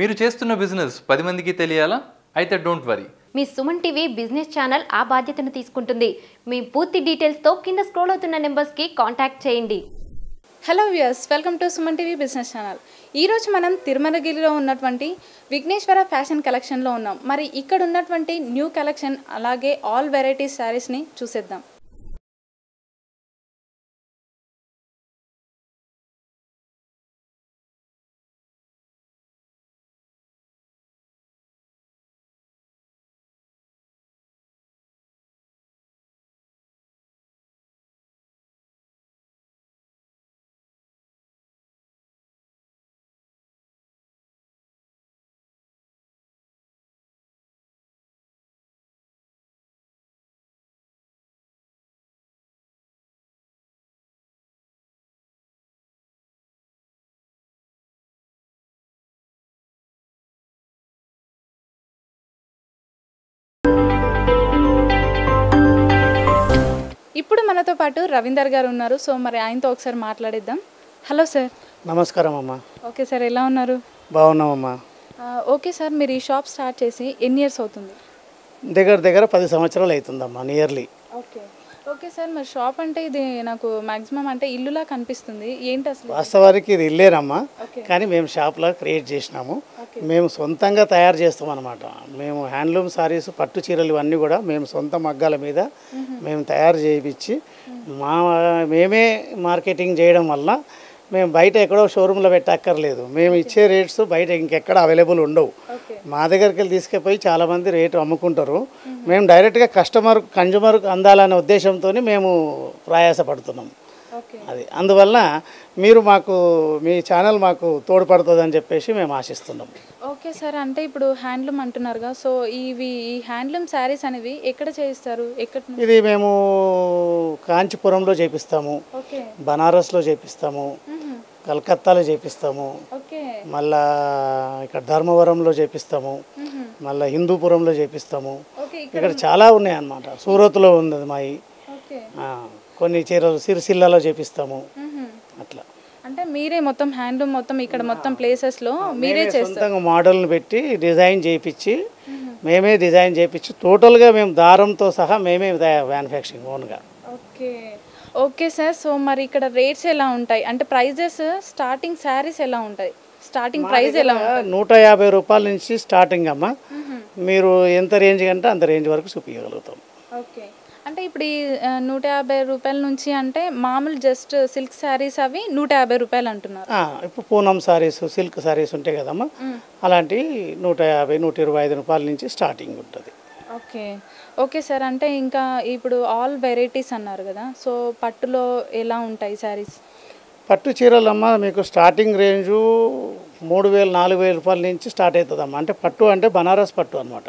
మీరు చేస్తున్న బిజినెస్ 10 మందికి తెలియాలా? అయితే don't worry. Me Suman TV business channel ఆ బాధ్యతను తీసుకుంటుంది. మీ పూర్తి డీటెయిల్స్ తో కింద స్క్రోల్ అవుతున్న నెంబర్స్ కి కాంటాక్ట్ చేయండి. Hello viewers, welcome to Suman TV business channel. ఈరోజు మనం తిరుమలగిరిలో ఉన్నటువంటి విఘ్నేశ్వర ఫ్యాషన్ కలెక్షన్లో ఉన్నాం. మరి ఇక్కడ ఉన్నటువంటి న్యూ కలెక్షన్ అలాగే ఆల్ వెరైటీస్ శారీస్ని చూసేద్దాం. ఇప్పుడు మనతో పాటు రవీందర్ గారు ఉన్నారు. సో మరి ఆయనతో ఒకసారి మాట్లాడిద్దాం. Hello sir. నమస్కారం అమ్మా. ఓకే సార్, ఎలా ఉన్నారు? బాగున్నామమ్మా. ఓకే సార్, మీరు ఈ షాప్ స్టార్ట్ చేసి ఎన్ని ఇయర్స్ అవుతుంది? దగ్గర 10 సంవత్సరాలు అవుతుందమ్మా, నియర్లీ. ఓకే ఓకే సార్, మరి షాప్ అంటే ఇది నాకు మ్యాక్సిమం అంటే ఇల్లులా కనిపిస్తుంది, ఏంటి అసలు? వాస్తవానికి ఇది ఇల్లేనమ్మా, కానీ మేము షాప్లా క్రియేట్ చేసినాము. మేము సొంతంగా తయారు చేస్తాం అనమాట. మేము హ్యాండ్లూమ్ సారీస్, పట్టు చీరలు ఇవన్నీ కూడా మేము సొంత మగ్గాల మీద మేము తయారు చేయించి మేమే మార్కెటింగ్ చేయడం వల్ల మేము బయట ఎక్కడో షోరూంలో పెట్టక్కర్లేదు. మేము ఇచ్చే రేట్స్ బయట ఇంకెక్కడ అవైలబుల్ ఉండవు. మా దగ్గరికి వెళ్ళి తీసుకుపోయి చాలామంది రేటు అమ్ముకుంటారు. మేము డైరెక్ట్గా కన్జ్యూమర్కి అందాలనే ఉద్దేశంతో మేము ప్రయాసపడుతున్నాం. అది అందువల్ల మీరు మీ ఛానల్ మాకు తోడ్పడుతుందని చెప్పేసి మేము ఆశిస్తున్నాం. ఓకే సార్, అంటే ఇప్పుడు హ్యాండ్లూమ్ అంటున్నారుగా, సో ఈ హ్యాండ్లూమ్ శారీస్ అనేవి ఎక్కడ చేయిస్తారు? ఇది మేము కాంచీపురంలో చేపిస్తాము, బనారస్లో చేపిస్తాము, కలకత్తాలో చేపిస్తాము, మళ్ళా ఇక్కడ ధర్మవరంలో చేపిస్తాము, మళ్ళీ హిందూపురంలో చేపిస్తాము. ఇక్కడ చాలా ఉన్నాయి అన్నమాట. సూరత్లో ఉంది మాయి. కొన్ని చీరలు సిరిసిల్లాలో చేపిస్తాము. అట్లా అంటే మీరే మొత్తం హ్యాండ్లూమ్ మొత్తం ఇక్కడ మొత్తం ప్లేసెస్లో మీరే చేస్తాం. మోడల్ని పెట్టి డిజైన్ చేయించి మేమే డిజైన్ చేయించి టోటల్గా మేము దారంతో సహా మేమే మ్యానుఫ్యాక్చరింగ్ ఓన్గా. ఓకే ఓకే సార్, సో మరి ఇక్కడ రేట్స్ ఎలా ఉంటాయి? అంటే ప్రైజెస్ స్టార్టింగ్ శారీస్ ఎలా ఉంటాయి? స్టార్టింగ్ ప్రైస్ ఎలా ఉంటుంది? 150 రూపాయల నుంచి స్టార్టింగ్ అమ్మ. మీరు ఎంత రేంజ్ అంటే అంత రేంజ్ వరకు చూపించగలుగుతాం. ఓకే, అంటే ఇప్పుడు ఈ 150 రూపాయల నుంచి అంటే మామూలు జస్ట్ సిల్క్ శారీస్ అవి 150 రూపాయలు అంటున్నారు. ఇప్పుడు పూనం శారీస్, సిల్క్ శారీస్ ఉంటాయి కదమ్మా, అలాంటివి 150, 125 రూపాయల నుంచి స్టార్టింగ్ ఉంటుంది. ఓకే ఓకే సార్, అంటే ఇంకా ఇప్పుడు ఆల్ వెరైటీస్ అన్నారు కదా, సో పట్టులో ఎలా ఉంటాయి శారీస్? పట్టు చీరలమ్మ మీకు స్టార్టింగ్ రేంజు 3000, 4000 రూపాయల నుంచి స్టార్ట్ అవుతుందమ్మా. అంటే పట్టు అంటే బనారస్ పట్టు అనమాట.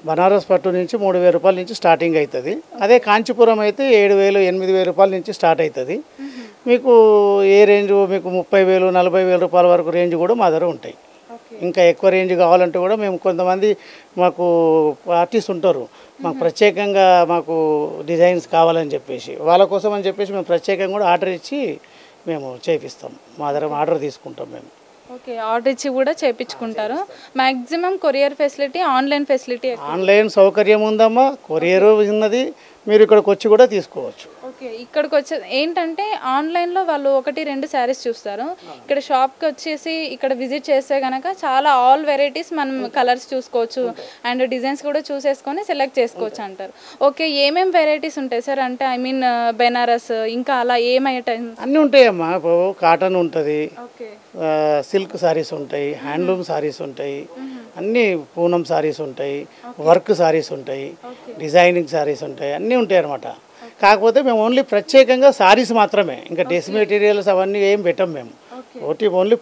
బనారస్ పట్టు నుంచి 3000 రూపాయల నుంచి స్టార్టింగ్ అవుతుంది. అదే కాంచీపురం అయితే 7000, 8000 రూపాయల నుంచి స్టార్ట్ అవుతుంది. మీకు ఏ రేంజు మీకు 30,000, 40,000 రూపాయల వరకు రేంజ్ కూడా మా దగ్గర ఉంటాయి. ఇంకా ఎక్కువ రేంజ్ కావాలంటే కూడా మేము కొంతమంది మాకు ఆర్టిస్ట్ ఉంటారు, మాకు ప్రత్యేకంగా మాకు డిజైన్స్ కావాలని చెప్పేసి వాళ్ళ కోసం అని చెప్పేసి మేము ప్రత్యేకంగా కూడా ఆర్డర్ ఇచ్చి మేము చేపిస్తాం. మా దగ్గర ఆర్డర్ తీసుకుంటాం మేము. ఓకే, ఆర్డర్ ఇచ్చి కూడా చేయించుకుంటారు. Maximum courier facility, online facility? Online సౌకర్యం ఉందమ్మా, కొరియర్ ఉన్నది, మీరు ఇక్కడికి వచ్చి కూడా తీసుకోవచ్చు. ఓకే, ఇక్కడికి వచ్చే ఏంటంటే ఆన్లైన్లో వాళ్ళు 1-2 శారీస్ చూస్తారు, ఇక్కడ షాప్కి వచ్చేసి ఇక్కడ విజిట్ చేస్తే కనుక చాలా ఆల్ వెరైటీస్ మనం కలర్స్ చూసుకోవచ్చు అండ్ డిజైన్స్ కూడా చూసేసుకొని సెలెక్ట్ చేసుకోవచ్చు అంటారు. ఓకే, ఏమేమి వెరైటీస్ ఉంటాయి సార్? అంటే ఐ మీన్ బెనారస్ ఇంకా అలా ఏమైతే అన్నీ ఉంటాయమ్మా. కాటన్ ఉంటుంది, సిల్క్ సారీస్ ఉంటాయి, హ్యాండ్లూమ్ సారీస్ ఉంటాయి, అన్నీ పూనం సారీస్ ఉంటాయి, వర్క్ సారీస్ ఉంటాయి, డిజైనింగ్ సారీస్ ఉంటాయి, అన్నీ ఉంటాయి అన్నమాట. కాకపోతే మేము ఓన్లీ ప్రత్యేకంగా సారీస్ మాత్రమే, ఇంకా డ్రెస్ మెటీరియల్స్ అవన్నీ ఏం పెట్టాం మేము. ఓన్లీ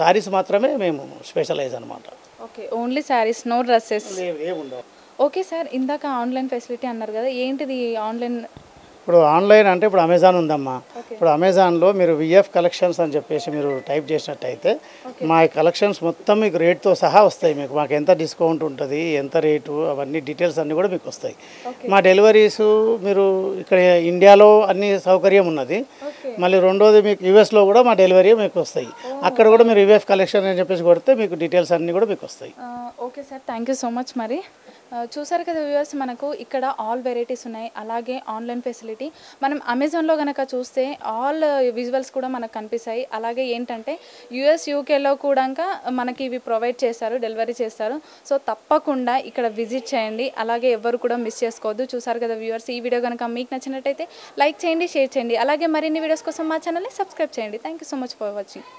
సారీస్ మాత్రమే మేము స్పెషలైజ్ అనమాట. Okay, only saris, no dresses ఏముండవు. ఓకే సార్, ఇందాక ఆన్లైన్ ఫెసిలిటీ అన్నారు కదా, ఏంటిది ఆన్లైన్? ఇప్పుడు ఆన్లైన్ అంటే ఇప్పుడు అమెజాన్ ఉందమ్మా. ఇప్పుడు అమెజాన్లో మీరు విఎఫ్ కలెక్షన్స్ అని చెప్పేసి మీరు టైప్ చేసినట్టయితే మా కలెక్షన్స్ మొత్తం మీకు రేట్తో సహా వస్తాయి. మాకు ఎంత డిస్కౌంట్ ఉంటుంది, ఎంత రేటు, అవన్నీ డీటెయిల్స్ అన్నీ కూడా మీకు వస్తాయి. మా డెలివరీస్ మీరు ఇక్కడ ఇండియాలో అన్ని సౌకర్యం ఉన్నది. మళ్ళీ రెండోది మీకు యూఎస్లో కూడా మా డెలివరీ మీకు వస్తాయి. అక్కడ కూడా మీరు యూఎఫ్ కలెక్షన్ అని చెప్పేసి కొడితే మీకు డీటెయిల్స్ అన్నీ కూడా మీకు వస్తాయి. Okay sir, thank you so much. మరి చూసారు కదా వ్యూవర్స్, మనకు ఇక్కడ ఆల్ వెరైటీస్ ఉన్నాయి, అలాగే ఆన్లైన్ ఫెసిలిటీ. మనం అమెజాన్లో కనుక చూస్తే ఆల్ విజువల్స్ కూడా మనకు కనిపిస్తాయి. అలాగే ఏంటంటే యూఎస్ యూకేలో కూడా మనకి ఇవి ప్రొవైడ్ చేస్తారు, డెలివరీ చేస్తారు. సో తప్పకుండా ఇక్కడ విజిట్ చేయండి, అలాగే ఎవరు కూడా మిస్ చేసుకోవద్దు. చూసారు కదా వ్యూవర్స్, ఈ వీడియో కనుక మీకు నచ్చినట్టయితే లైక్ చేయండి, షేర్ చేయండి, అలాగే మరిన్ని వీడియోస్ కోసం మా ఛానల్ని సబ్స్క్రైబ్ చేయండి. Thank you so much for watching.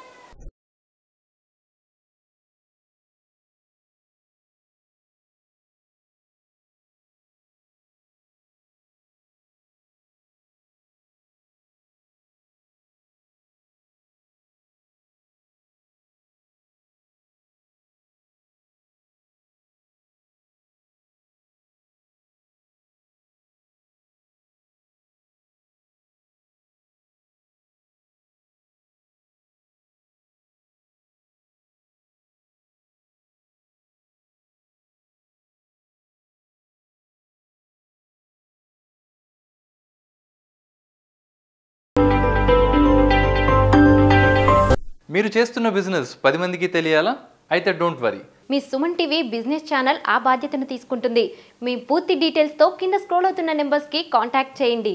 మీరు చేస్తున్న బిజినెస్ 10 మందికి తెలియాలా? అయితే don't worry. Me Suman TV business channel ఆ బాధ్యతను తీసుకుంటుంది. మీ పూర్తి డీటెయిల్స్తో కింద స్క్రోల్ అవుతున్న నెంబర్స్కి కాంటాక్ట్ చేయండి.